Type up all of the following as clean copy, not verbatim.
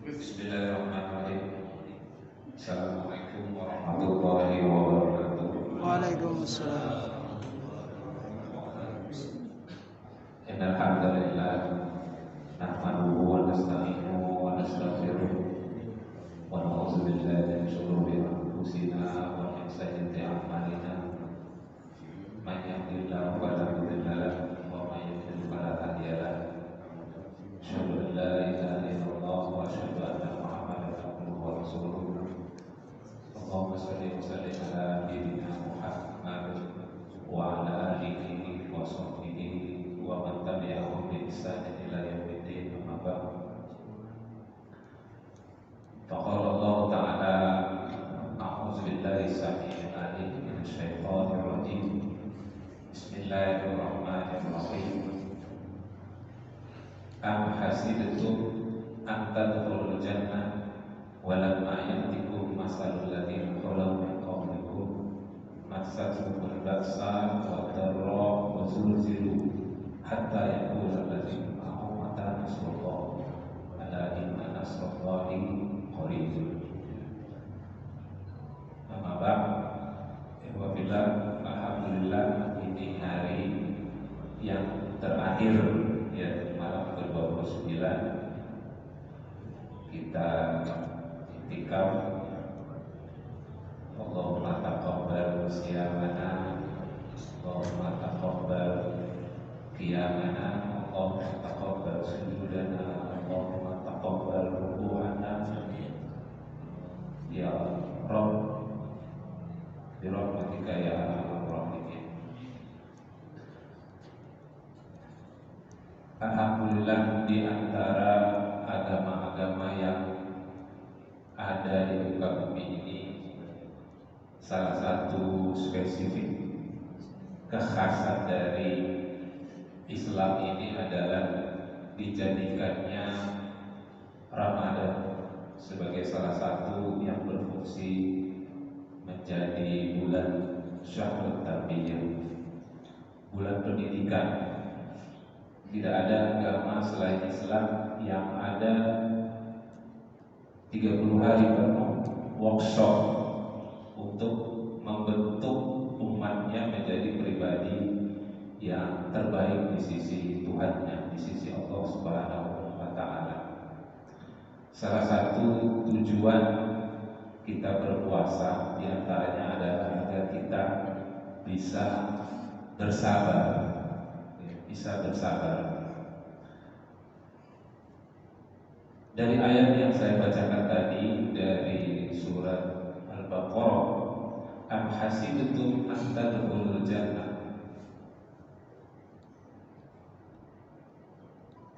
Bismillahirrahmanirrahim. Assalamualaikum warahmatullahi wabarakatuh. Waalaikumsalam. Innal hamdalillah nahmaduhu wa nasta'inuhu wa nastaghfiruh wa na'udzu billahi min shururi anfusina wa min sayyiati a'malina. Man yahdihillahu fala mudilla lahu wa man yudlil fala hadiya lahu. Asyhadu an la ilaha illallah wa asyhadu anna Muhammadan abduhu wa rasuluh. Allahumma shalli wa sallim ala nabiyyina Muhammad wa ala alihi wa sahbihi wa man tabi'ahum bi ihsan ila yaumiddin. Amma ba'd. Faqala Allah ta'ala a'udzu billahi samii'il 'aliim minasy syaithaanir rajiim. Bismillahirrahmanirrahim. Am hasibtum an tadkhulul jannah wa lamma ya'tikum masalul ladzina khalu min qablikum massatuhumul ba'sa wa dharra wa zulzilu hatta yaqula alladzina amanu mata nasrullah ala inna nasrallahi qarib. Amma ba'd. Wa billah, alhamdulillah, ini hari yang terakhir ya, malam ke-29 kita iktikaf. Allahumma taqabbal siyamana, Allahumma taqabbal qiyamana, Allahumma taqabbal sujudana, Allahumma taqabbal ruku'ana ya Rabb bi rahmatika ya arhamar rahimin. Alhamdulillah, di antara agama-agama yang ada di muka bumi ini, salah satu spesifik kekhasan dari Islam ini adalah dijadikannya Ramadan sebagai salah satu yang berfungsi menjadi bulan Syahrul Tarbiyah, bulan pendidikan. Tidak ada agama selain Islam yang ada 30 hari penuh workshop untuk membentuk umatnya menjadi pribadi yang terbaik di sisi Tuhannya, di sisi Allah Subhanahu wa Ta'ala. Salah satu tujuan kita berpuasa diantaranya adalah agar kita bisa bersabar. Dari ayat yang saya bacakan tadi dari surat Al-Baqarah, am hasibtum an tadkhulul jannah,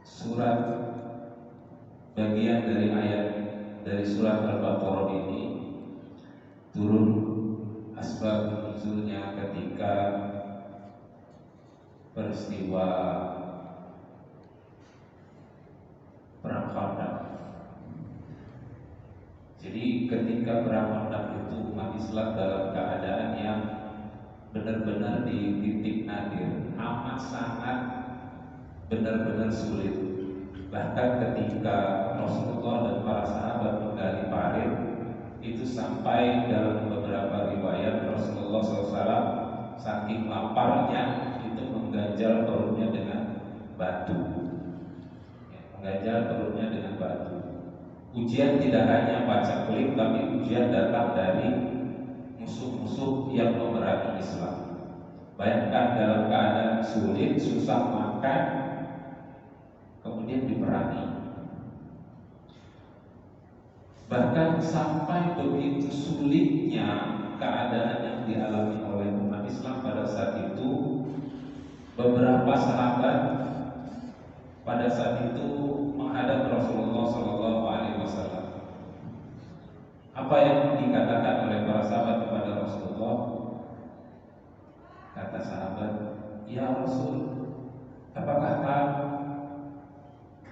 surat bagian dari ayat dari surat Al-Baqarah ini turun asbab nuzulnya ketika peristiwa Perang Khandaq. Jadi ketika Perang Khandaq itu umat Islam dalam keadaan yang benar-benar di titik nadir, amat sangat benar-benar sulit. Bahkan ketika Rasulullah dan para sahabat menggali parit, itu sampai dalam beberapa riwayat Rasulullah SAW saking laparnya itu mengganjal perutnya dengan batu, mengganjal perutnya dengan batu. Ujian tidak hanya pacaklik, tapi ujian datang dari musuh-musuh yang memerangi Islam. Bayangkan dalam keadaan sulit, susah makan, kemudian diperangi. Bahkan sampai begitu sulitnya keadaan yang dialami oleh umat Islam pada saat itu, beberapa sahabat pada saat itu menghadap Rasulullah SAW. Apa yang dikatakan oleh para sahabat kepada Rasulullah? Kata sahabat, ya Rasul, apakah kamu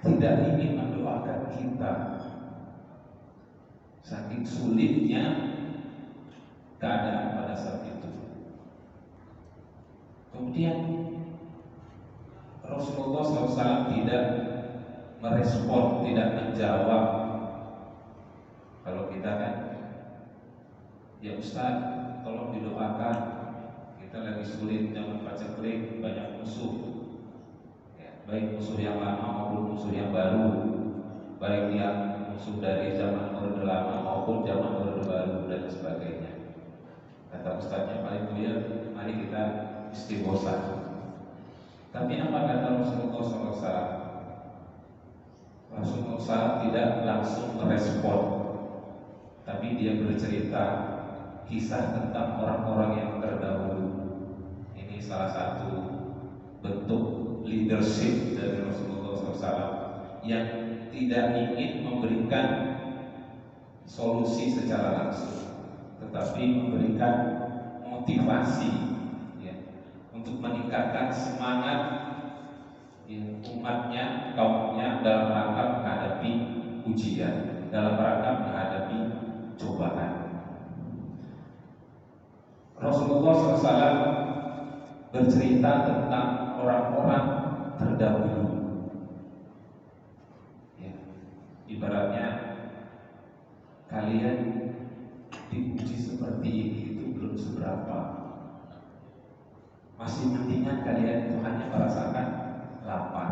tidak ingin mendoakan kita? Saking sulitnya keadaan pada saat itu. Kemudian Rasulullah SAW tidak merespon, tidak menjawab Ya Ustaz, tolong didoakan. Kita lagi sulit zaman paceklik, banyak musuh. Ya, baik musuh yang lama maupun musuh yang baru, baik yang musuh dari zaman Orde Lama maupun zaman Orde Baru dan sebagainya. Kata Ustaznya paling mulia, mari kita istighosah. Tapi apa kata Rasulullah SAW? Rasulullah SAW tidak langsung merespon, tapi dia bercerita kisah tentang orang-orang yang terdahulu. Ini salah satu bentuk leadership dari Rasulullah SAW yang tidak ingin memberikan solusi secara langsung, tetapi memberikan motivasi ya, untuk meningkatkan semangat ya, umatnya, kaumnya dalam rangka menghadapi ujian, dalam rangka menghadapi cobaan. Rasulullah SAW bercerita tentang orang-orang terdahulu. Ya, ibaratnya kalian diuji seperti ini itu belum seberapa. Masih mendingan kalian itu hanya merasakan lapar.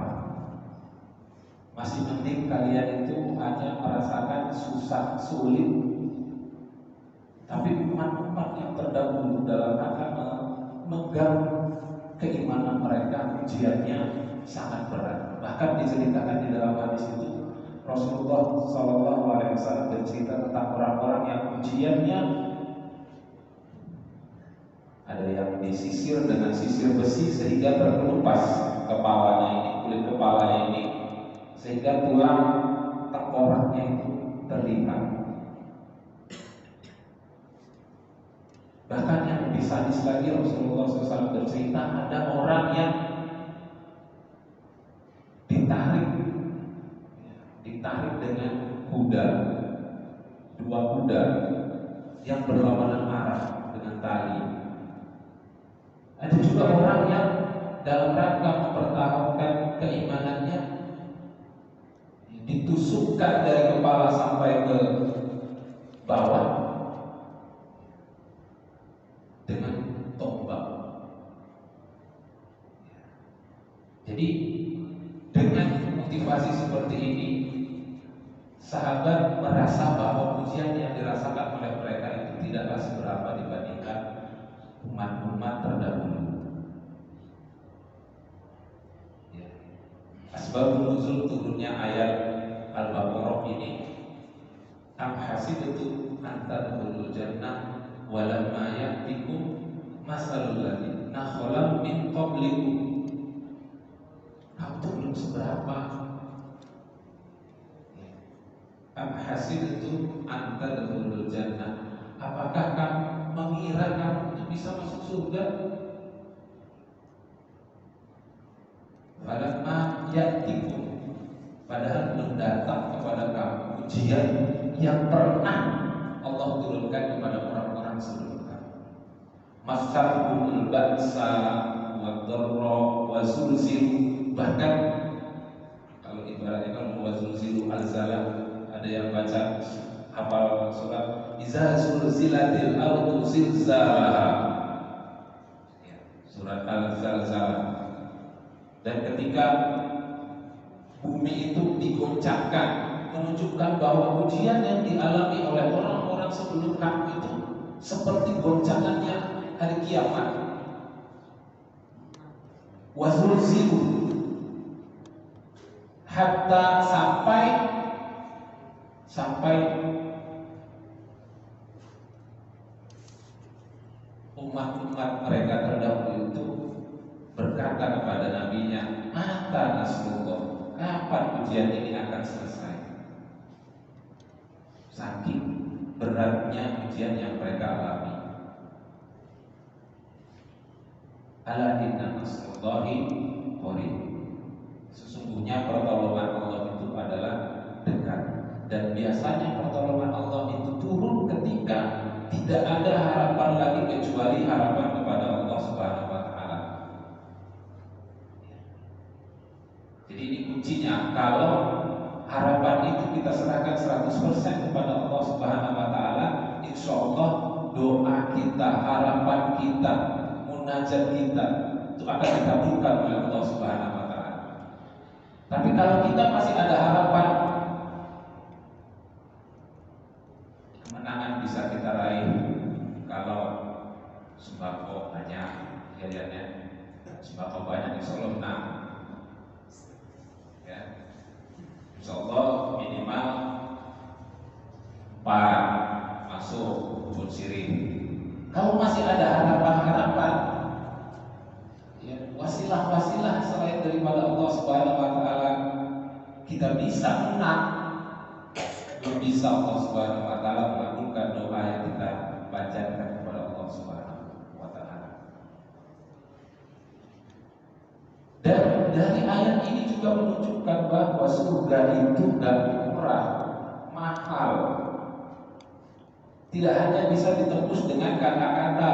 Masih mending kalian itu hanya merasakan susah, sulit. Tapi umat-umat yang terdahulu dalam rangka memegang keimanan mereka, ujiannya sangat berat. Bahkan diceritakan di dalam hadis itu, Rasulullah SAW bercerita tentang orang-orang yang ujiannya ada yang disisir dengan sisir besi sehingga terkelupas kepalanya ini, kulit kepalanya ini, sehingga tulang tengkoraknya itu terlihat. Bahkan yang lebih sadis lagi, Rasulullah SAW bercerita ada orang yang ditarik dengan kuda, dua kuda yang berlawanan arah dengan tali. Ada juga orang yang dalam rangka mempertahankan keimanannya ditusukkan dari kepala sampai ke bawah dengan tombak. Jadi dengan motivasi seperti ini, sahabat merasa bahwa ujian yang dirasakan oleh mereka itu tidaklah seberapa dibandingkan umat-umat terdahulu. Ya. Asbabun nuzul turunnya ayat Al-Baqarah ini, am hasibtum an tadkhulul jannah walamma ya'tikum masalul ladzina khalau min qablikum. Kamu tuh belum seberapa. Am hasibtum an tadkhulul jannah. Apakah kamu mengira kamu itu bisa masuk surga? Walamma ya'tikum, padahal belum datang kepada kamu ujian yang pernah Allah turunkan kepada orang-orang sebelum kamu. Masarhumul ba'sa wa dharra wa zulzilu. Bahkan kalau ibaratnya kalau wa zulzilu al-zalam, ada yang baca hafal surat Iza zulzilatil ardu zilzalaha, ya, surat al-zalzalah. Dan ketika bumi itu digoncangkan, menunjukkan bahwa ujian yang dialami oleh orang-orang sebelum kamu itu seperti goncangannya hari kiamat. Wazulzilu, hatta sampai umat-umat mereka terdahulu itu berkata kepada nabinya, mata nasrullah, kapan ujian ini akan selesai? Saking beratnya ujian yang mereka alami. Ala inna nasrullahi qarib. Sesungguhnya pertolongan Allah itu adalah dekat. Dan biasanya pertolongan Allah itu turun ketika tidak ada harapan lagi kecuali harapan kepada Allah Subhanahu wa taala. Jadi ini kuncinya, kalau harapan itu kita serahkan 100% kepada Allah Subhanahu wa taala, insya Allah doa kita, harapan kita, munajat kita itu akan dikabulkan oleh Allah Subhanahu wa taala. Tapi kalau kita masih ada harapan kemenangan bisa kita raih kalau sembako banyak, ya, sembako banyak insya Allah menang, ya, insya Allah minimal 4 masuk bun sirih. Kalau masih ada harapan-harapan, ya, wasilah-wasilah selain daripada Allah Subhanahu wa taala, kita bisa menang, belum bisa Allah Subhanahu wa taala mengabulkan doa yang kita bacakan kepada Allah Subhanahu wa taala. Dan dari ayat ini juga menunjukkan bahwa surga itu gak murah, mahal. Tidak hanya bisa ditembus dengan kata-kata.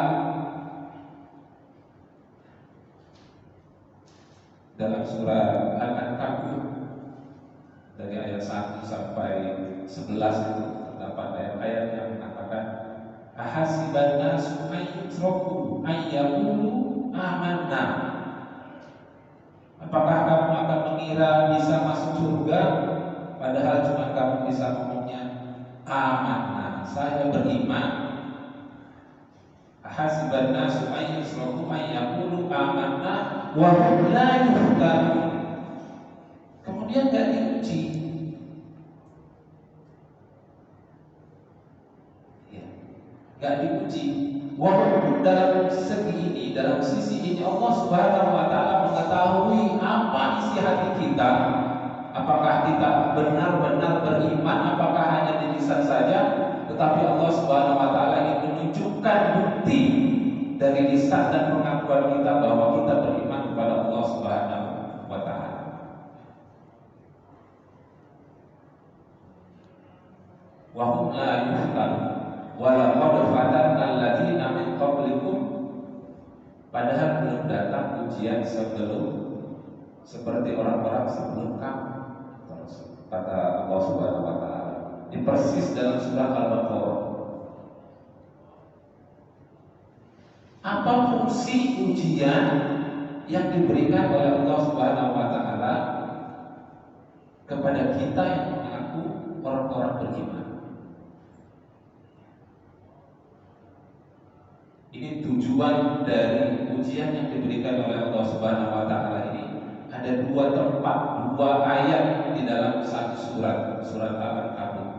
Dalam surah Al-Ankabut dari ayat 1 sampai 11 itu terdapat ayat-ayat yang mengatakan ahasiban nasu ayyutraku ayyaqulu amanna. Apakah kamu akan mengira bisa masuk surga padahal cuma kamu bisa ngomongnya amanna, saya beriman. Ahasiban nasu ayyutraku ayyaqulu amanna wa hum la yuftanun. Kemudian gak diuji, ya, gak diuji. Walaupun dalam segi ini, dalam sisi ini Allah Subhanahu wa taala mengetahui apa isi hati kita. Apakah kita benar-benar beriman, apakah hanya di lisan saja, tetapi Allah Subhanahu wa taala ingin menunjukkan bukti dari lisan dan pengakuan kita bahwa kita beriman kepada Allah Subhanahu wa taala. Wa hum la yuftanun wa laqad fatanna alladziina min qablikum. Padahal belum datang ujian seperti orang-orang sebelum kamu, kata Allah Subhanahu wa taala. Di persis dalam surah Al-Baqarah. Apa fungsi ujian yang diberikan oleh Allah Subhanahu wa taala kepada kita yang mengaku orang-orang beriman? Ini tujuan dari ujian yang diberikan oleh Allah Subhanahu wa taala ini. Ada 2 tempat, 2 ayat di dalam satu surat Al-Ankabut.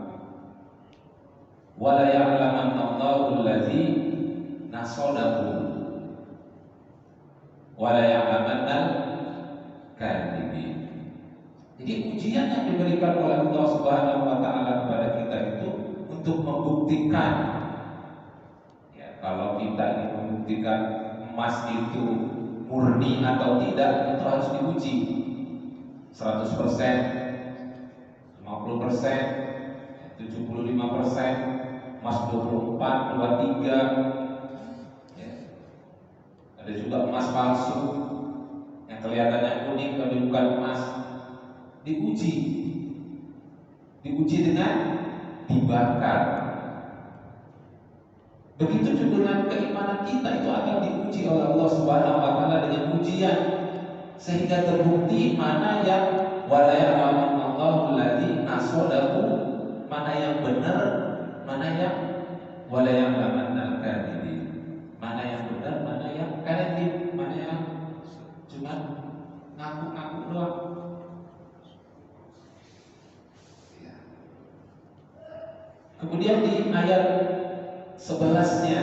Wala ya'lamannallahu allazi nasadakum wala ya'lamannal kadhibin. Jadi ujian yang diberikan oleh Allah Subhanahu wa taala kepada kita itu untuk membuktikan, ya, kalau kita ingin membuktikan emas itu murni atau tidak, itu harus diuji 100%, 50%, 75%, emas 24, 23, ya. Ada juga emas palsu yang kelihatannya unik tapi bukan emas. Diuji dengan dibakar. Begitu juga dengan keimanan kita, itu akan diuji oleh Allah Subhanahu wa taala dengan ujian sehingga terbukti mana yang wala ya'lamunallahu allazi nasadaku, mana yang benar, mana yang wala ya'lamannal kadhibin, mana yang benar, mana yang kadhib, mana yang cuma ngaku-ngaku doang. Kemudian di ayat 11-nya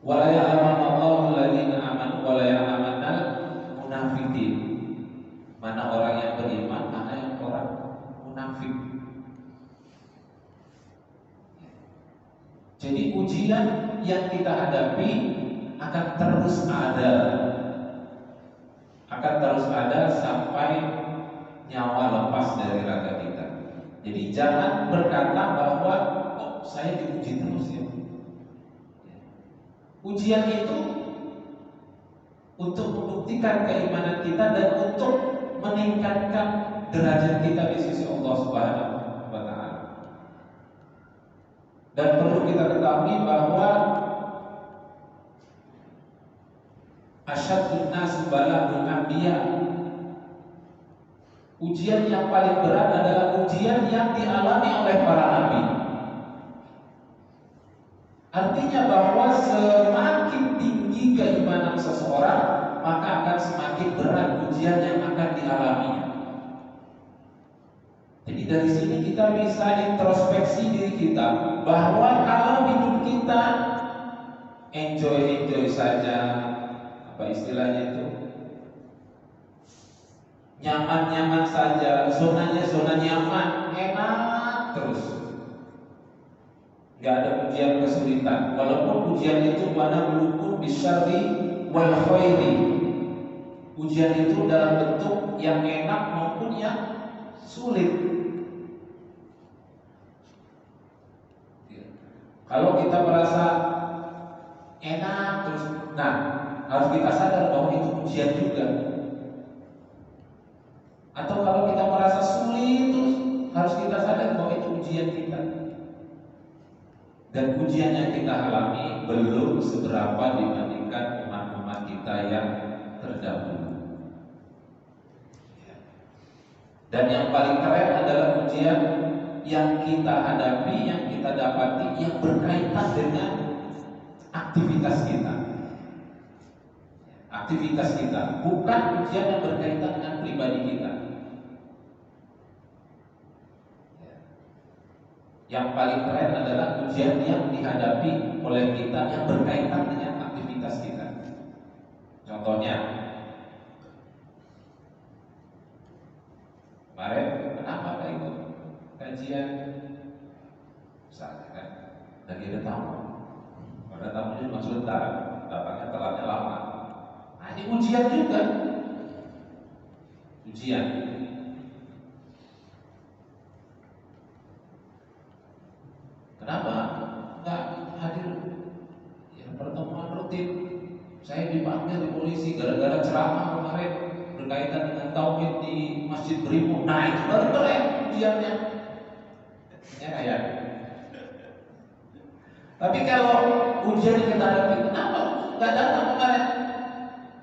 wala ya'lamunallahu alladziina aamanu wala ya'lamannal munafiqin. Mana orang yang beriman, mana yang orang munafik. Jadi ujian yang kita hadapi akan terus ada sampai nyawa lepas dari raga kita. Jadi jangan berkata bahwa saya diuji terus ya. Ujian itu untuk membuktikan keimanan kita dan untuk meningkatkan derajat kita di sisi Allah Subhanahu wa Ta'ala. Dan perlu kita ketahui bahwa asyadun nas balagul anbiya, ujian yang paling berat adalah ujian yang dialami oleh para nabi. Artinya bahwa semakin tinggi keimanan seseorang, maka akan semakin berat ujian yang akan dialaminya. Jadi dari sini kita bisa introspeksi diri kita bahwa kalau hidup kita enjoy saja, apa istilahnya itu, nyaman saja, zona nyaman, enak terus, nggak ada ujian kesulitan. Walaupun ujian itu mana belum bisyarri wal khairi, ujian itu dalam bentuk yang enak maupun yang sulit. Kalau kita merasa enak terus, nah harus kita sadar bahwa itu ujian juga. Atau kalau kita merasa sulit terus, harus kita sadar bahwa itu ujian kita. Dan ujian yang kita alami belum seberapa dibandingkan umat-umat kita yang terdahulu. Dan yang paling keren adalah ujian yang kita hadapi, yang kita dapati, yang berkaitan dengan aktivitas kita. Aktivitas kita, bukan ujian yang berkaitan dengan pribadi kita. Yang paling keren adalah ujian yang dihadapi oleh kita yang berkaitan dengan aktivitas kita. Contohnya, kemarin kenapa gak ikut kajian? Misalnya kan, lagi ada tamu, pada tamunya cuma sebentar, datangnya telatnya lama. Nah ini ujian juga, ujian. Kenapa nggak hadir ya, pertemuan rutin? Saya dipanggil di polisi gara-gara ceramah kemarin berkaitan dengan tauhid di Masjid Brimo. Nah itu baru keren ujiannya. Ya. Tapi kalau ujian yang kita hadapi, kenapa nggak datang kemarin?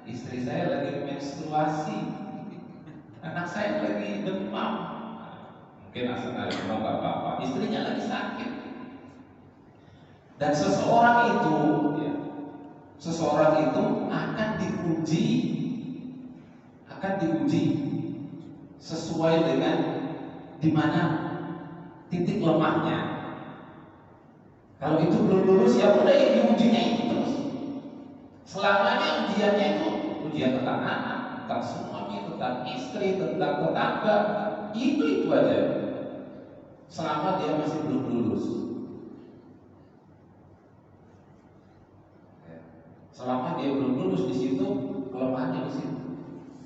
Istri saya lagi menstruasi, anak saya lagi demam. Mungkin asal demam nggak apa-apa, istrinya lagi sakit. Dan seseorang itu akan diuji sesuai dengan di mana titik lemahnya. Kalau itu belum lulus, ya udah diujinya itu terus. Selamanya ujiannya itu ujian tentang anak, tentang suami, tentang istri, tentang tetangga, itu aja. Selama dia masih belum lulus. Selama dia belum lulus di situ, kelemahannya di situ.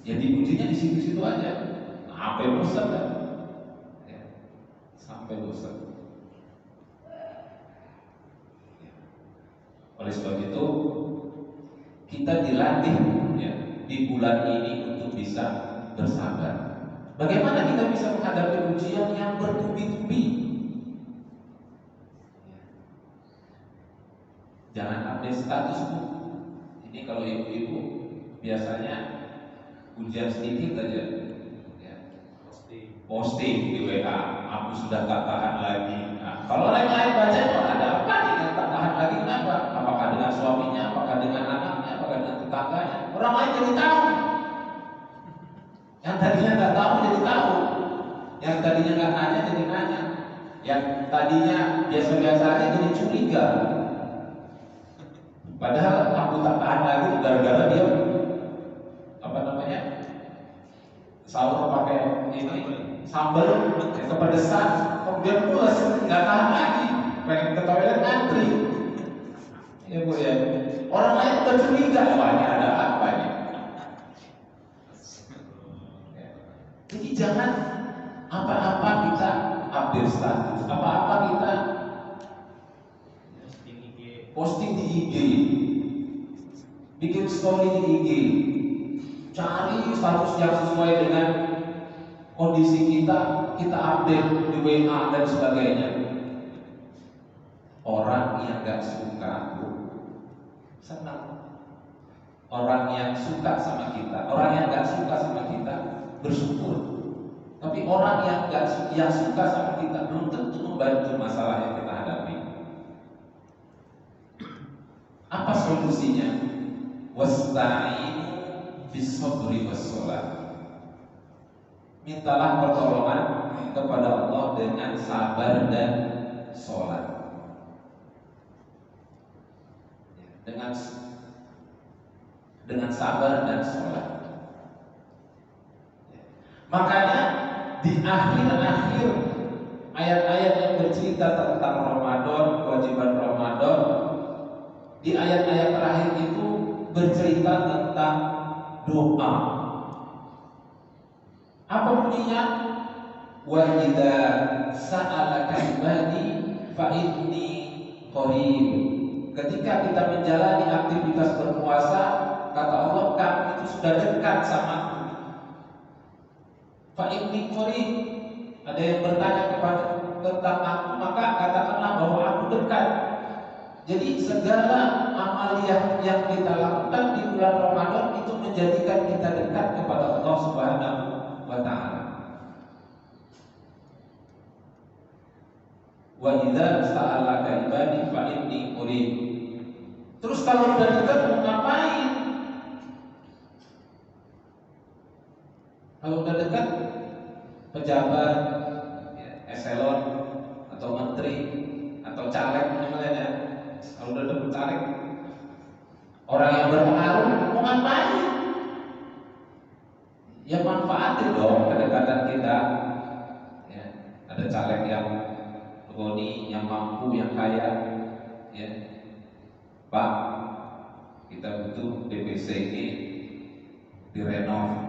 Ya diujinya di situ-situ aja. Sampai bosan kan? Ya, sampai bosan. Ya. Oleh sebab itu, kita dilatih ya, di bulan ini untuk bisa bersabar. Bagaimana kita bisa menghadapi ujian yang bertubi-tubi? Ya. Jangan update statusmu. Ini kalau ibu-ibu biasanya ujian sedikit aja ya, posting di WA, aku sudah tak tahan lagi. Nah, kalau lain-lain baca itu ada apa nih yang tak tahan lagi, kenapa? Apakah dengan suaminya, apakah dengan anaknya, apakah dengan tetangganya? Orang lain jadi tahu. Yang tadinya nggak tahu jadi tahu. Yang tadinya nggak nanya jadi nanya. Yang tadinya biasa-biasa aja jadi curiga. Padahal aku tak tahan lagi gara-gara dia sahur pakai ini sambal kepedesan, kemudian pulas nggak tahan lagi, pengen ke toilet ngantri. Ya bu ya, orang lain udah curiga, wah ini ada apa ini? Jadi jangan apa-apa kita update status, apa-apa kita posting di IG, bikin story di IG, cari status yang sesuai dengan kondisi kita update di WA dan sebagainya. Orang yang gak suka senang. Orang yang suka sama kita, orang yang gak suka sama kita bersyukur. Tapi orang yang suka sama kita belum tentu membantu masalah yang kita hadapi. Apa solusinya? Wasta'inu bis-sabri was-shalah. Mintalah pertolongan kepada Allah dengan sabar dan sholat. Dengan sabar dan sholat. Makanya di akhir-akhir ayat-ayat yang bercerita tentang Ramadan, kewajiban Ramadan, di ayat-ayat terakhir itu bercerita tentang doa. Apa bunyinya? Wa idza sa'alaka ibadi fa inni qarib. Ketika kita menjalani aktivitas berpuasa, kata Allah, kamu itu sudah dekat sama aku. Fa inni qarib. Ada yang bertanya tentang aku, maka katakanlah bahwa aku dekat. Jadi segala amaliyah yang kita lakukan di bulan Ramadan itu menjadikan kita dekat kepada Allah Subhanahu wa ta'ala. Wa idza sa'alaka ibadi fa inni qarib. Terus kalau udah dekat mau ngapain? Kalau udah dekat pejabat, eselon atau menteri atau caleg namanya. Kalau udah dekat caleg, orang yang berpengaruh mau ngapain? Ya manfaatin dong kedekatan kita. Ya, ada caleg yang goni, yang mampu, yang kaya. Ya, Pak, kita butuh DPC ini direnov.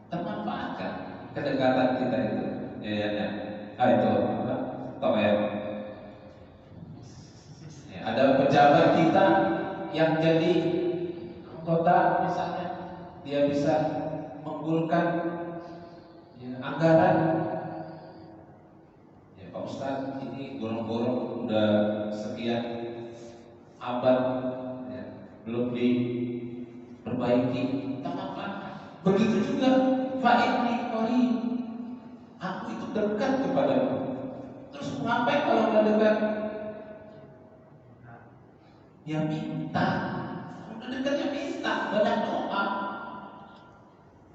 Termanfaatkan kedekatan kita itu. Ya. Itu apa? Tahu ya? Ada pejabat kita yang jadi anggota misalnya, dia bisa menggulkan anggaran. Ya Pak Ustadz, ini gorong-gorong udah sekian abad ya, belum diperbaiki, kita manfaatkan. Begitu juga fa'inni qarib, aku itu dekat kepadamu. Terus ngapain kalau udah dekat? Ya minta. Udah dekat ya minta, banyak doa.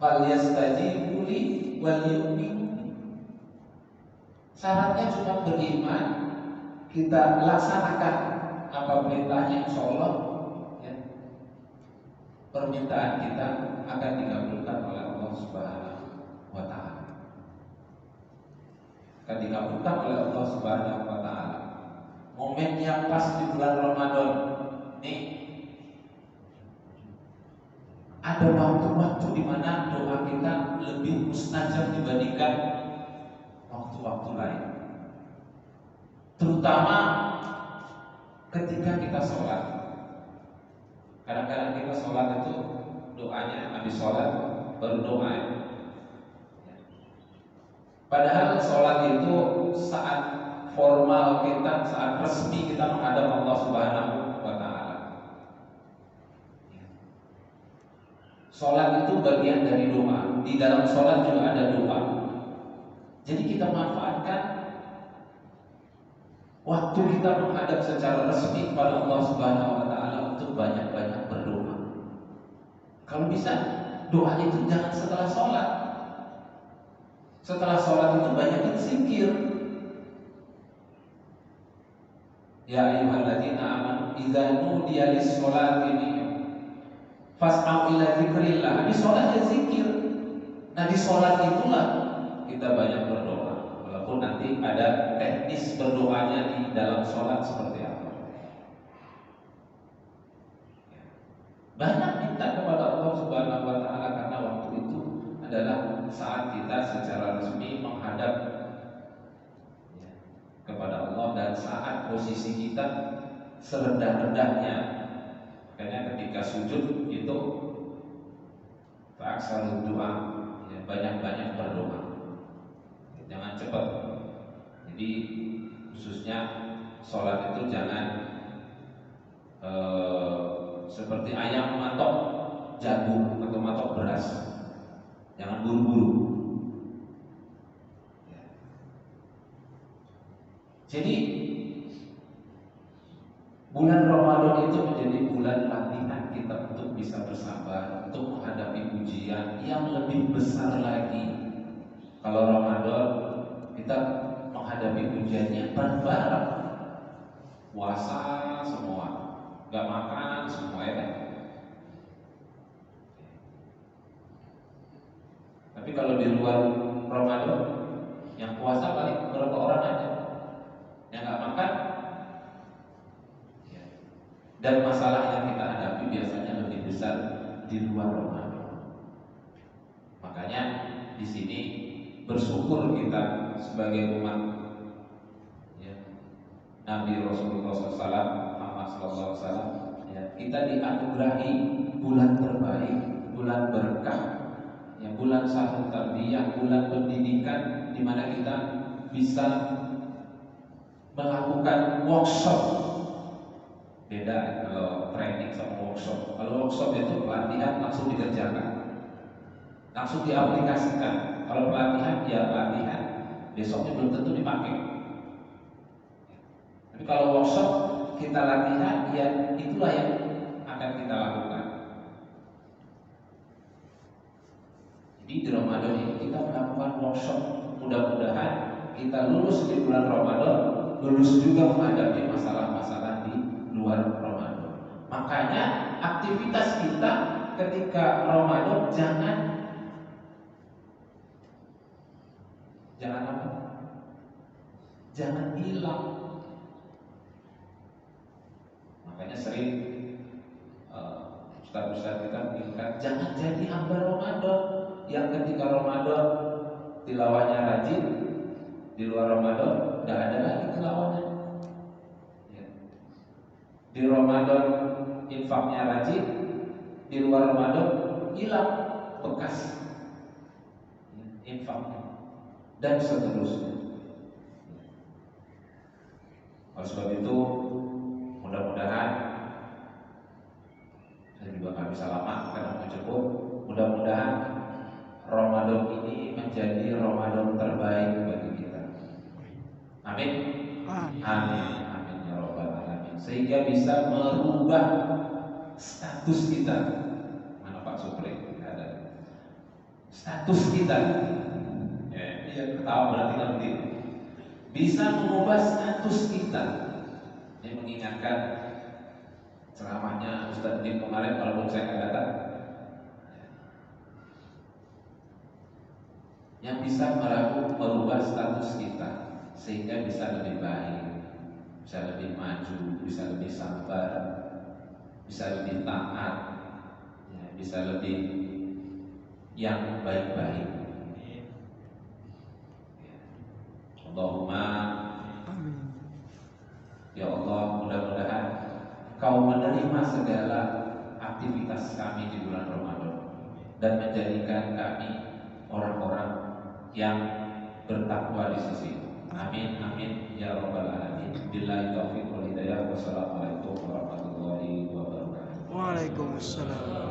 Fal yastajibu li wal yu'minu. Syaratnya cuma beriman, kita laksanakan apa perintahnya, insyaallah ya, permintaan kita akan dikabulkan oleh Allah Subhanahu wa ta'ala. Akan dikabulkan oleh Allah Subhanahu wa ta'ala. Momen yang pas di bulan Ramadan nih, ada waktu-waktu di mana doa kita lebih mustajab dibandingkan waktu-waktu lain. Terutama ketika kita sholat. Kadang-kadang kita sholat itu doanya habis sholat baru doa. Padahal sholat itu saat formal kita, saat resmi kita menghadap Allah Subhanahu wa ta'ala. Sholat itu bagian dari doa. Di dalam sholat juga ada doa. Jadi kita manfaatkan waktu kita menghadap secara resmi kepada Allah Subhanahu wa ta'ala untuk banyak-banyak berdoa. Kalau bisa, doa itu jangan setelah sholat. Setelah sholat itu banyakin zikir. Ya ayyuhalladzina amanu idza nudiya lis-sholati fas'au ila dzikrillah. Di sholat ya zikir. Nah di sholat itulah kita banyak berdoa. Walaupun nanti ada teknis berdoanya di dalam sholat seperti apa. Banyak minta kepada Allah Subhanahu wa ta'ala karena waktu itu adalah saat kita secara resmi menghadap kepada Allah dan saat posisi kita serendah-rendahnya. Makanya ketika sujud itu fa'aksarud doa, ya, banyak-banyak berdoa. jangan cepat. Jadi khususnya sholat itu jangan seperti ayam matok jagung atau matok beras, jangan buru-buru. Jadi bulan Ramadan itu menjadi bulan latihan kita untuk bisa bersabar, untuk menghadapi ujian yang lebih besar lagi. Kalau Ramadan kita menghadapi ujiannya bareng-bareng, puasa semua, gak makan semua, ya kan? Tapi kalau di luar Ramadan, yang puasa paling berapa orang aja, yang gak makan. Dan masalah yang kita hadapi biasanya lebih besar di luar Ramadan. Makanya di sini bersyukur kita sebagai umat Nabi Rasulullah SAW, Muhammad SAW, kita dianugerahi bulan terbaik, bulan berkah, bulan sahur tarbiyah, bulan pendidikan, di mana kita bisa melakukan workshop. Beda kalau training sama workshop. Kalau workshop itu pelatihan langsung dikerjakan, langsung diaplikasikan. Kalau pelatihan ya pelatihan, besoknya belum tentu dipakai. Tapi kalau workshop kita latihan, ya itulah yang akan kita lakukan. Jadi di Ramadan ini kita melakukan workshop. Mudah-mudahan kita lulus di bulan Ramadan, lulus juga menghadapi masalah-masalah di luar Ramadan. Makanya aktivitas kita ketika Ramadan jangan apa? Jangan hilang. Makanya sering ustaz-ustaz kita mengingatkan jangan jadi hamba Ramadan yang ketika Ramadan tilawahnya rajin, di luar Ramadan tidak ada lagi tilawahnya. Di Ramadan infaknya rajin, di luar Ramadan hilang bekas infaknya, dan seterusnya. Oleh sebab itu mudah-mudahan, saya juga nggak bisa lama karena mau cukup. Mudah-mudahan Ramadan ini menjadi Ramadan terbaik bagi kita. Amin. Amin. Amin ya Rabbal Alamin. Sehingga bisa merubah status kita. Mana Pak Supri? Ada. Status kita. Iya, ketawa berarti kan begitu. Bisa mengubah status kita. Ini mengingatkan ceramahnya Ustaz Dim kemarin, walaupun saya nggak datang, yang bisa merubah status kita sehingga bisa lebih baik, bisa lebih maju, bisa lebih sabar, bisa lebih taat, bisa lebih yang baik-baik. Allahumma amin. Ya Allah, mudah-mudahan Kau menerima segala aktivitas kami di bulan Ramadan dan menjadikan kami orang-orang yang bertakwa di sisi. Amin amin ya Rabbal Alamin. Billahi taufiq wal hidayah. Wassalamualaikum warahmatullahi wabarakatuh. Waalaikumsalam.